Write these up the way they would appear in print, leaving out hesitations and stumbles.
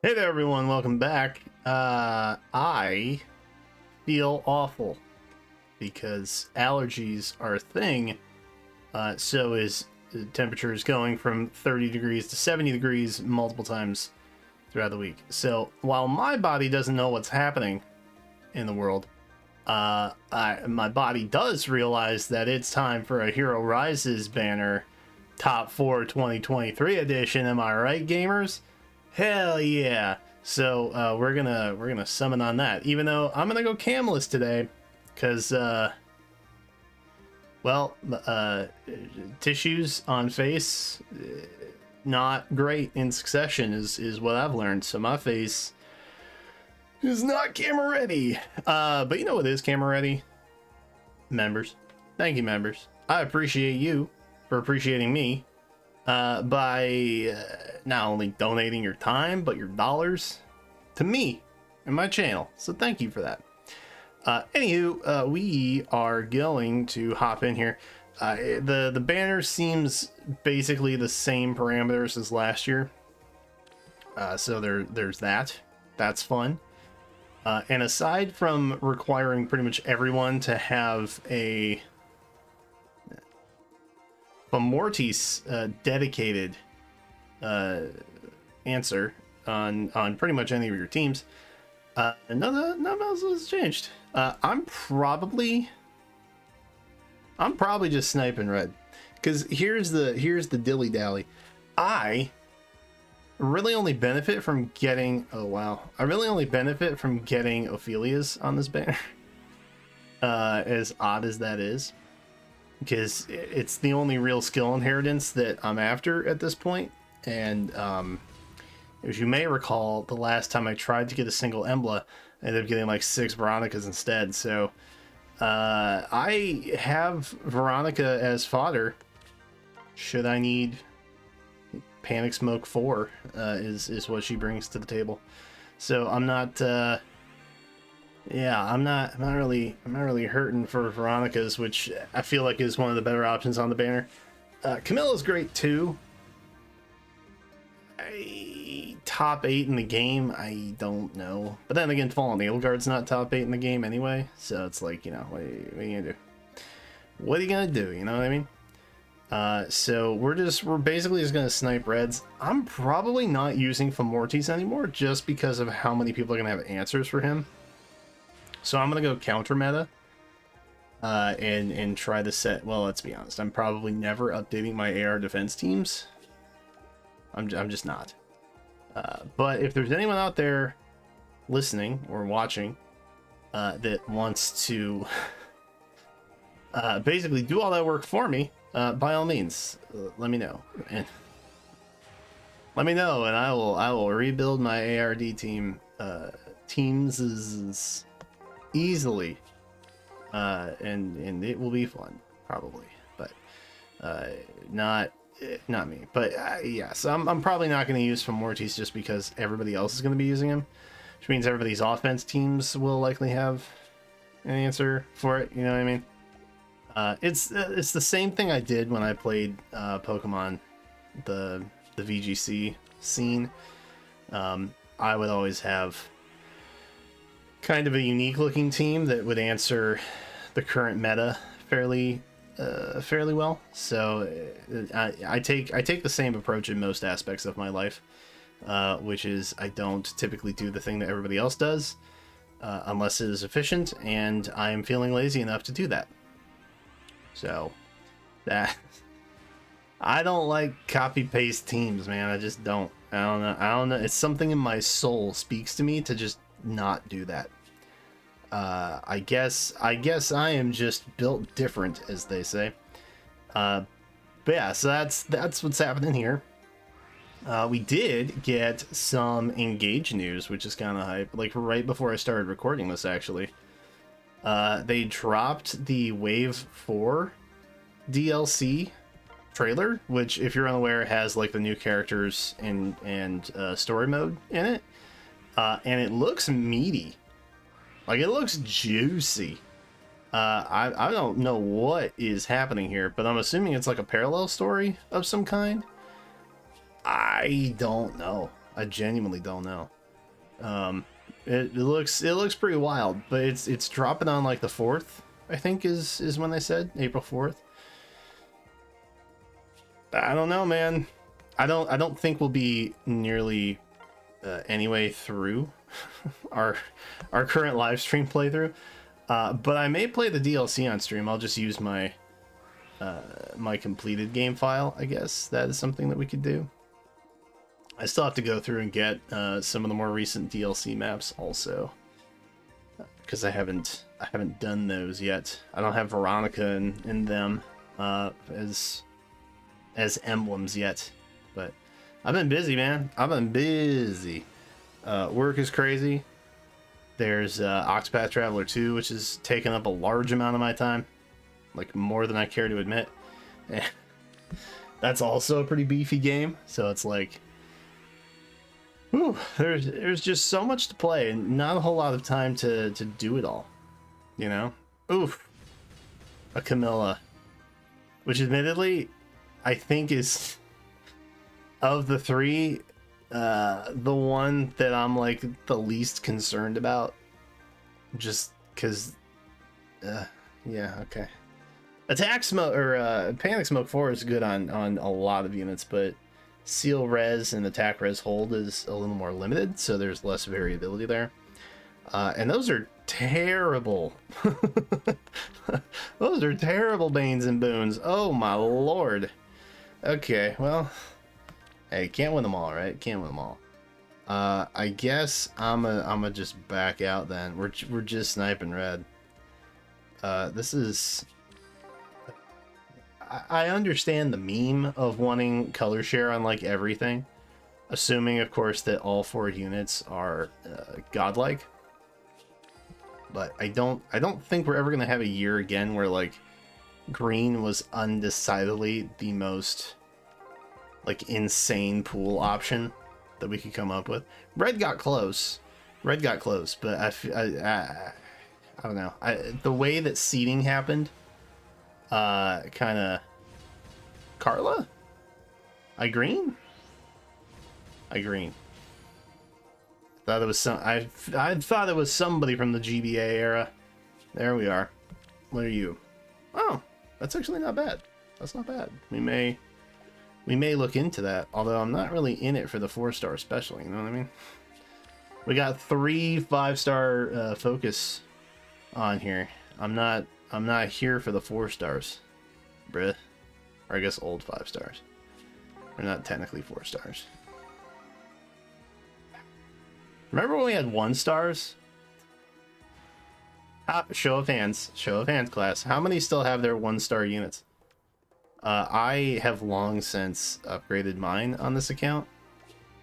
Hey there, everyone. Welcome back. I feel awful because allergies are a thing. So is temperatures going from 30 degrees to 70 degrees multiple times throughout the week. So while my body doesn't know what's happening in the world, my body does realize that it's time for a Hero Rises banner Top 4 2023 edition. Am I right, gamers? Hell yeah. So we're gonna summon on that, even though I'm gonna go camless today because tissues on face not great in succession is what I've learned. So my face is not camera ready, but you know what is camera ready? Members. Thank you, members. I appreciate you for appreciating me by not only donating your time but your dollars to me and my channel, so thank you for that. Anywho, we are going to hop in here. The banner seems basically the same parameters as last year, so there's that's fun. And aside from requiring pretty much everyone to have a Mortis dedicated answer on pretty much any of your teams, none else has changed. I'm probably just sniping red, because here's the dilly dally. I really only benefit from getting I really only benefit from getting Ophelia's on this banner. As odd as that is, because it's the only real skill inheritance that I'm after at this point. And as you may recall, the last time I tried to get a single Emblem, I ended up getting like 6 Veronicas instead. So I have Veronica as fodder should I need Panic Smoke 4, is what she brings to the table. So I'm not I'm not really hurting for Veronica's, which I feel like is one of the better options on the banner. Camilla's great too. Top 8 in the game, I don't know. But then again, Fallen Edelgard's not top 8 in the game anyway, so it's like, you know, what are you gonna do? What are you gonna do? You know what I mean? So we're basically just gonna snipe reds. I'm probably not using Famortis anymore just because of how many people are gonna have answers for him. So I'm gonna go counter meta and try to set. Well, let's be honest, I'm probably never updating my AR defense teams. I'm just not. But if there's anyone out there listening or watching that wants to basically do all that work for me, by all means, let me know. And and I will rebuild my ARD team teams easily, and it will be fun probably, but not me. But yeah, so I'm probably not going to use Mortis just because everybody else is going to be using him, which means everybody's offense teams will likely have an answer for it. You know what I mean? It's the same thing I did when I played Pokemon the VGC scene. I would always have kind of a unique looking team that would answer the current meta fairly well. So I take the same approach in most aspects of my life, which is I don't typically do the thing that everybody else does unless it is efficient, and I am feeling lazy enough to do that. So that I don't like copy paste teams, man. I just don't. I don't know. It's something in my soul speaks to me to just not do that. I guess I am just built different, as they say. But yeah, so that's what's happening here. We did get some Engage news, which is kind of hype. Like right before I started recording this, actually. They dropped the Wave 4 DLC trailer, which, if you're unaware, has like the new characters and story mode in it, and it looks meaty. Like, it looks juicy. I don't know what is happening here, but I'm assuming it's like a parallel story of some kind. I don't know. I genuinely don't know. It looks pretty wild, but it's dropping on like the 4th, I think is when they said April 4th. I don't know, man. I don't think we'll be nearly anyway through our current live stream playthrough, but I may play the DLC on stream. I'll just use my my completed game file. I guess that is something that we could do. I still have to go through and get some of the more recent DLC maps also, because I haven't done those yet. I don't have Veronica in them as emblems yet, but I've been busy, man. I've been busy. Work is crazy. There's Octopath Traveler 2, which has taken up a large amount of my time, like more than I care to admit. That's also a pretty beefy game, so it's like, whew, there's just so much to play and not a whole lot of time to do it all, you know? Oof. A Camilla, which admittedly I think is, of the three, the one that I'm like the least concerned about, just because yeah, okay. Attack Smoke or Panic Smoke 4 is good on a lot of units, but Seal Res and Attack Res Hold is a little more limited, so there's less variability there. And those are terrible. Those are terrible Banes and Boons. Oh my lord. Okay, well, hey, can't win them all, right? Can't win them all. I guess I'ma just back out then. We're just sniping red. This is, I understand the meme of wanting color share on like everything, assuming of course that all 4 units are godlike. But I don't think we're ever gonna have a year again where like green was undecidedly the most like insane pool option that we could come up with. Red got close, but I don't know. The way that seeding happened, kind of. Carla? I green. Thought it was some. I thought it was somebody from the GBA era. There we are. What are you? Oh, that's actually not bad. That's not bad. We may look into that. Although I'm not really in it for the 4-star special. You know what I mean? We got 3 5-star focus on here. I'm not here for the 4 stars, bruh. Or I guess old 5 stars. We're not technically 4 stars. Remember when we had 1 stars? Show of hands, class. How many still have their 1-star units? I have long since upgraded mine on this account,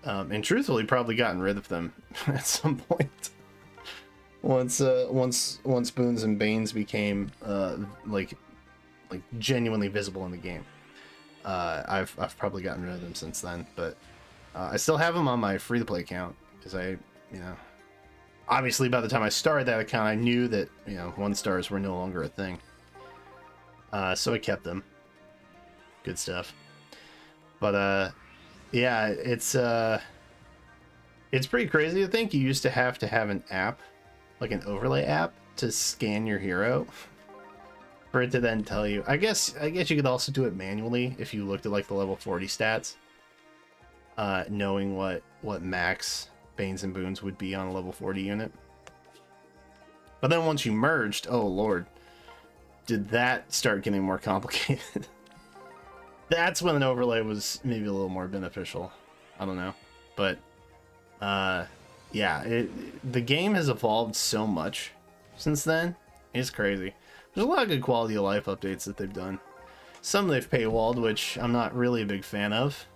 and truthfully probably gotten rid of them at some point. Once Boons and Banes became like genuinely visible in the game, I've probably gotten rid of them since then. But I still have them on my free-to-play account because obviously by the time I started that account, I knew that 1 stars were no longer a thing. So I kept them. Good stuff. But yeah, it's pretty crazy to think you used to have an app, like an overlay app, to scan your hero for it to then tell you. I guess you could also do it manually if you looked at like the level 40 stats, knowing what max Banes and Boons would be on a level 40 unit. But then once you merged, oh lord, did that start getting more complicated. That's when an overlay was maybe a little more beneficial. I don't know, but yeah, the game has evolved so much since then. It's crazy. There's a lot of good quality of life updates that they've done. Some they've paywalled, which I'm not really a big fan of.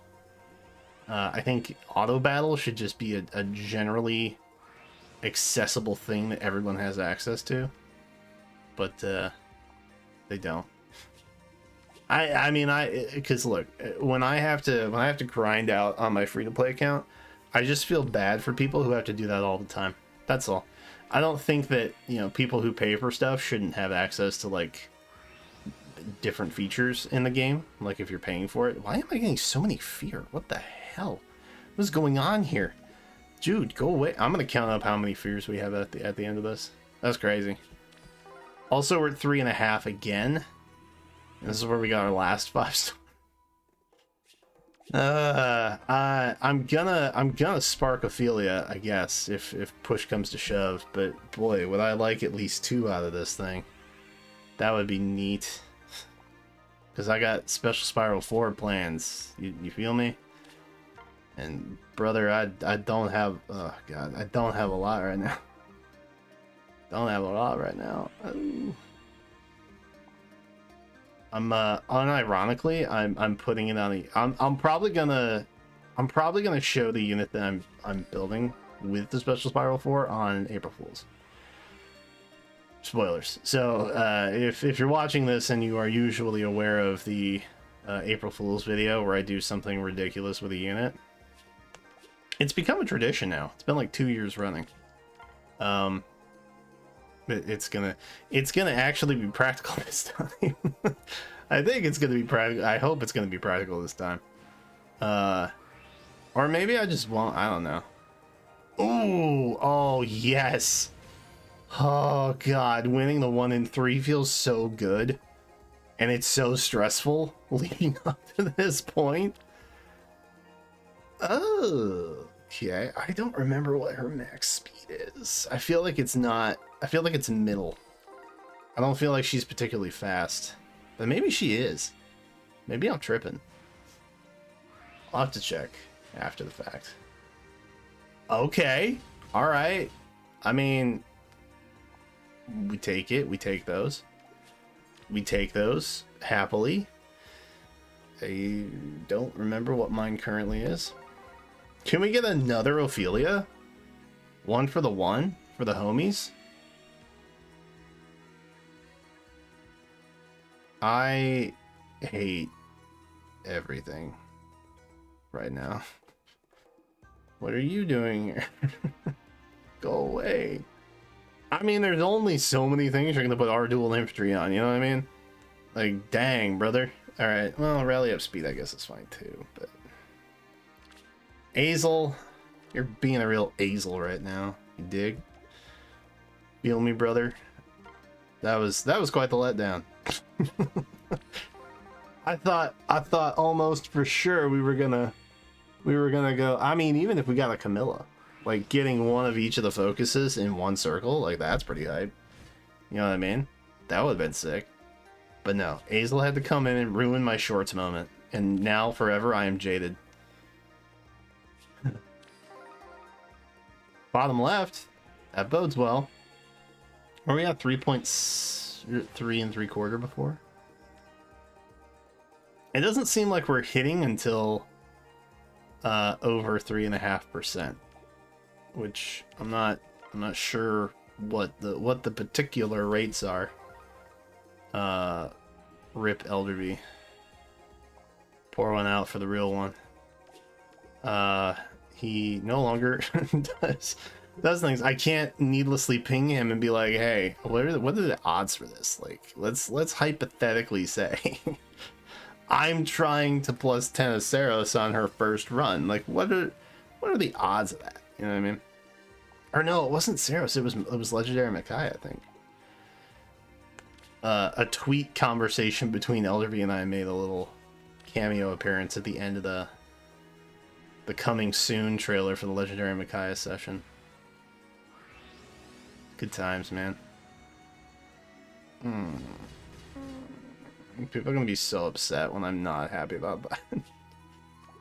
I think auto battle should just be a generally accessible thing that everyone has access to, but they don't. I mean, because look, when I have to grind out on my free-to-play account, I just feel bad for people who have to do that all the time. That's all. I don't think that people who pay for stuff shouldn't have access to like different features in the game. Like if you're paying for it, why am I getting so many fear? What the hell? What's going on here? Dude, go away. I'm gonna count up how many fears we have at the end of this. That's crazy. Also, we're at 3.5 again. This is where we got our last 5 stars. I'm gonna spark Ophelia, I guess, if push comes to shove. But boy, would I like at least 2 out of this thing. That would be neat. Because I got special spiral forward plans. You feel me? And brother, I don't have, oh god, I don't have a lot right now. Don't have a lot right now. Ooh. I'm unironically, I'm putting it on the, I'm probably gonna show the unit that I'm building with the special spiral for on April Fools. Spoilers. So if you're watching this and you are usually aware of the April Fools video where I do something ridiculous with a unit, it's become a tradition now. It's been like 2 years running. It's gonna actually be practical this time. I think it's gonna be practical. I hope it's gonna be practical this time. Or maybe I just won't. I don't know. Ooh, oh yes. Oh god, winning the 1 in 3 feels so good, and it's so stressful leading up to this point. Oh, okay. I don't remember what her max speed is. I feel like it's not. I feel like it's middle. I don't feel like she's particularly fast, but maybe she is. Maybe I'm tripping. I'll have to check after the fact. Okay. All right. I mean, we take it. We take those. We take those happily. I don't remember what mine currently is. Can we get another Ophelia? One for the homies? I hate everything right now. What are you doing here? Go away. I mean, there's only so many things you're gonna put our dual infantry on, you know what I mean? Like, dang, brother. Alright, well, rally up speed, I guess, is fine too, but... Azel, you're being a real Azel right now. You dig? Feel me, brother? That was quite the letdown. I thought almost for sure we were gonna go. I mean, even if we got a Camilla, like getting one of each of the focuses in one circle, like that's pretty hype. You know what I mean? That would have been sick. But no, Azel had to come in and ruin my shorts moment, and now forever I am jaded. Bottom left, that bodes well. Were we at 3.3 3/4 before? It doesn't seem like we're hitting until over 3.5%, which I'm not sure what the particular rates are. Rip Elderby. Pour one out for the real one. He no longer does things. I can't needlessly ping him and be like, hey, what are the odds for this? Like, let's hypothetically say I'm trying to plus 10 a Saros on her first run. Like, what are the odds of that? You know what I mean? Or no, it wasn't Saros. It was Legendary Micaiah, I think. A tweet conversation between Elderby and I made a little cameo appearance at the end of the coming soon trailer for the Legendary Micaiah session. Good times, man. People are gonna be so upset when I'm not happy about that.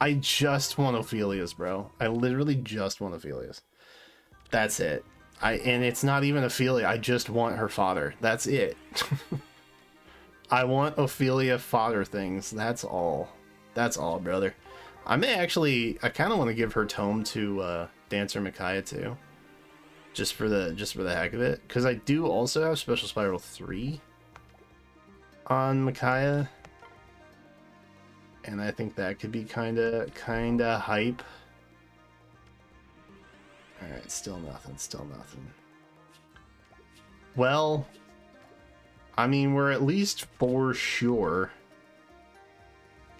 I just want Ophelia's, bro. I literally just want Ophelia's. That's it. And it's not even Ophelia. I just want her fodder. That's it. I want Ophelia fodder things. That's all. That's all, brother. I kind of want to give her tome to Dancer Micaiah too. Just for the heck of it. Because I do also have Special Spiral 3 on Micaiah. And I think that could be kinda hype. Alright, still nothing. Well, I mean, we're at least for sure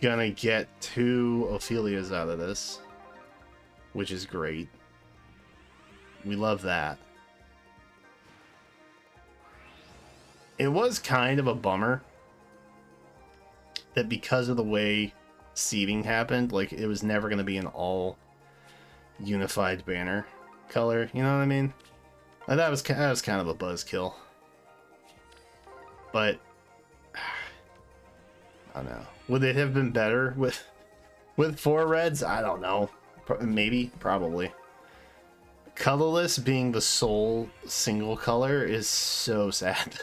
gonna get 2 Ophelias out of this. which is great. We love that. It was kind of a bummer that because of the way seeding happened, like, it was never going to be an all unified banner color. You know what I mean? Like, that was kind of a buzzkill. But I don't know. Would it have been better with 4 reds? I don't know. Maybe, probably. Colorless being the sole single color is so sad.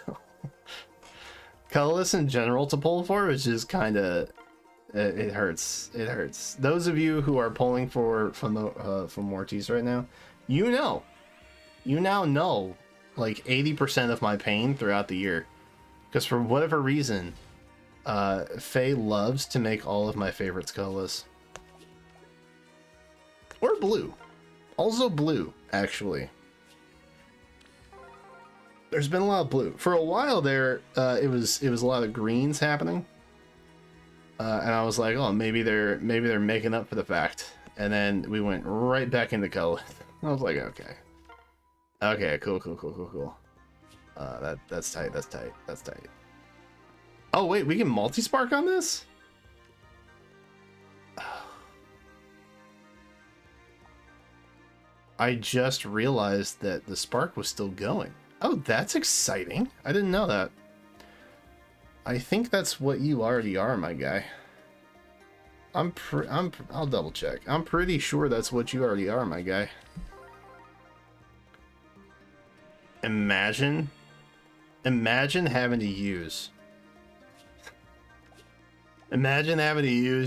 Colorless in general to pull for is just kind of it hurts. It hurts. Those of you who are pulling for Mortis right now, you now know like 80% of my pain throughout the year, because for whatever reason, Faye loves to make all of my favorites colorless or blue. Also blue, actually. There's been a lot of blue. For a while there, it was a lot of greens happening. And I was like, oh, maybe they're making up for the fact. And then we went right back into color. I was like, okay. Okay, cool. That's tight. Oh, wait, we can multi-spark on this? I just realized that the spark was still going. Oh, that's exciting. I didn't know that. I think that's what you already are, my guy. I'll double check. I'm pretty sure that's what you already are, my guy. Imagine having to use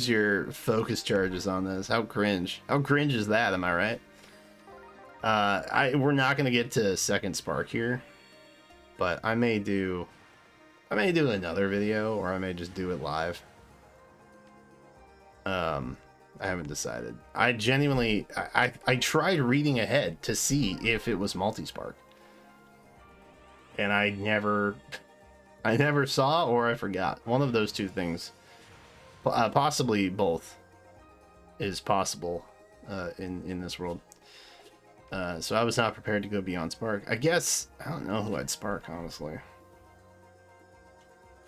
your focus charges on this. How cringe is that? Am I right? We're not gonna get to second spark here, but I may do another video, or I may just do it live. I haven't decided. I genuinely, I tried reading ahead to see if it was multi-spark, and I never saw, or I forgot. One of those two things, possibly both, is possible in this world. So I was not prepared to go beyond spark. I guess I don't know who I'd spark, honestly.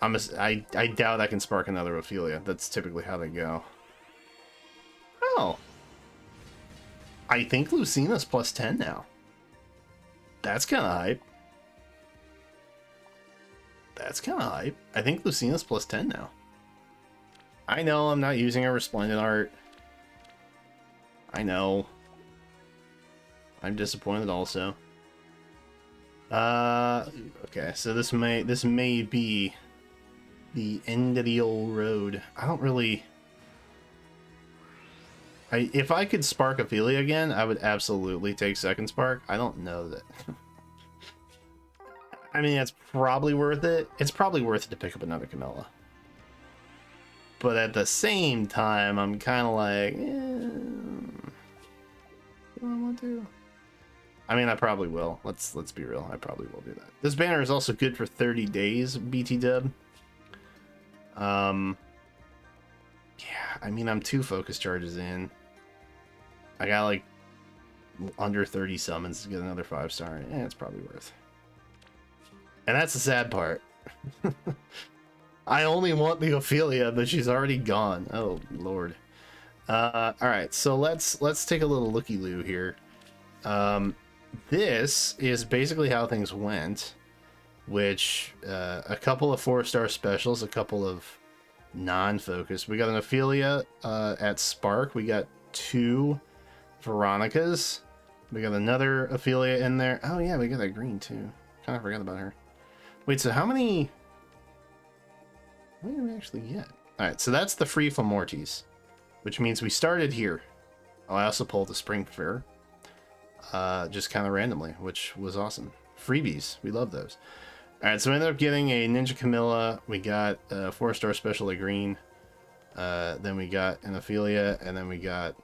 I doubt I can spark another Ophelia. That's typically how they go. Oh, I think Lucina's plus 10 now. That's kind of hype. I think Lucina's plus 10 now. I know I'm not using a Resplendent art. I know. I'm disappointed also. Okay, so this may be the end of the old road. I don't really... if I could spark Ophelia again, I would absolutely take second spark. I don't know that. I mean, it's probably worth it. It's probably worth it to pick up another Camilla. But at the same time, I'm kind of like, do I want to? I mean, I probably will. Let's be real. I probably will do that. This banner is also good for 30 days, BT dub. Yeah, I mean, I'm 2 focus charges in. I got like under 30 summons to get another 5-star. Yeah, it's probably worth. And that's the sad part. I only want the Ophelia, but she's already gone. Oh lord. All right, so let's take a little looky-loo here. This is basically how things went, which a couple of 4-star specials, a couple of non-focus. We got an Ophelia at Spark. We got 2 Veronicas. We got another Ophelia in there. Oh yeah, we got that green too. Kind of forgot about her. Wait, so how many? What did we actually get? All right, so that's the free from Mortis, which means we started here. Oh, I also pulled the Spring Fair, just kind of randomly, which was awesome. Freebies, we love those. All right, so we ended up getting a Ninja Camilla. We got a 4-star special at green. Then we got an Ophelia, and then we got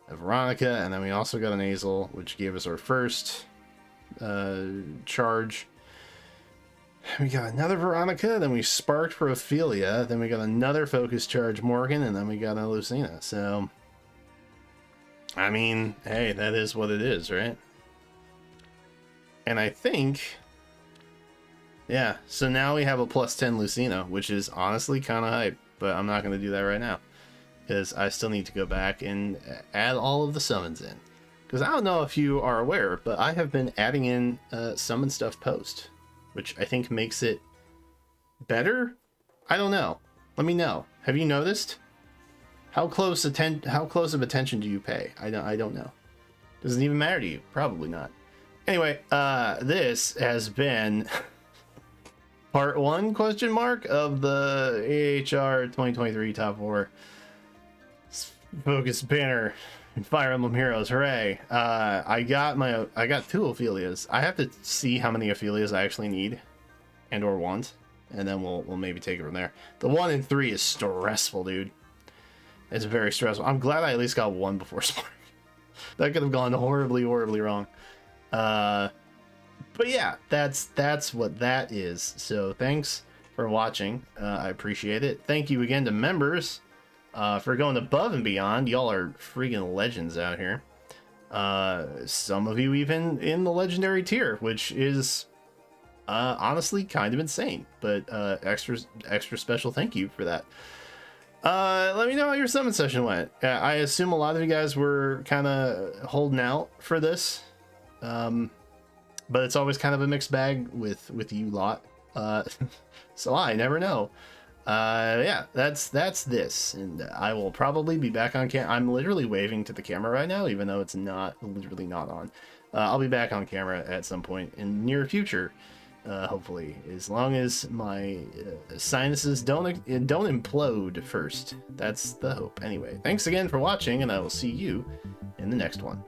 a Veronica, and then we also got an Azel, which gave us our first charge. We got another Veronica, then we sparked for Ophelia, then we got another focus charge Morgan, and then we got a Lucina. So I mean, hey, that is what it is, right? And I think, yeah, so now we have a +10 Lucina, which is honestly kind of hype, but I'm not going to do that right now because I still need to go back and add all of the summons in. Because I don't know if you are aware, but I have been adding in summon stuff post, which I think makes it better. I don't know. Let me know. Have you noticed? How close of attention do you pay? I don't know. Does it even matter to you? Probably not. Anyway, this has been part 1 ? Of the AHR 2023 top 4 focus banner in Fire Emblem Heroes. Hooray! I got 2 Ophelias. I have to see how many Ophelias I actually need and or want, and then we'll maybe take it from there. The 1 and 3 is stressful, dude. It's very stressful. I'm glad I at least got 1 before Spark. That could have gone horribly wrong. But yeah, that's what that is. So thanks for watching. I appreciate it. Thank you again to members for going above and beyond. Y'all are freaking legends out here. Some of you even in the legendary tier, which is honestly kind of insane. But extra special thank you for that. Let me know how your summon session went. I assume a lot of you guys were kind of holding out for this, but it's always kind of a mixed bag with you lot. So I never know. Yeah, that's this, and I will probably be back on cam. I'm literally waving to the camera right now, even though it's literally not on. I'll be back on camera at some point in the near future. Hopefully, as long as my sinuses don't implode first. That's the hope. Anyway, thanks again for watching, and I will see you in the next one.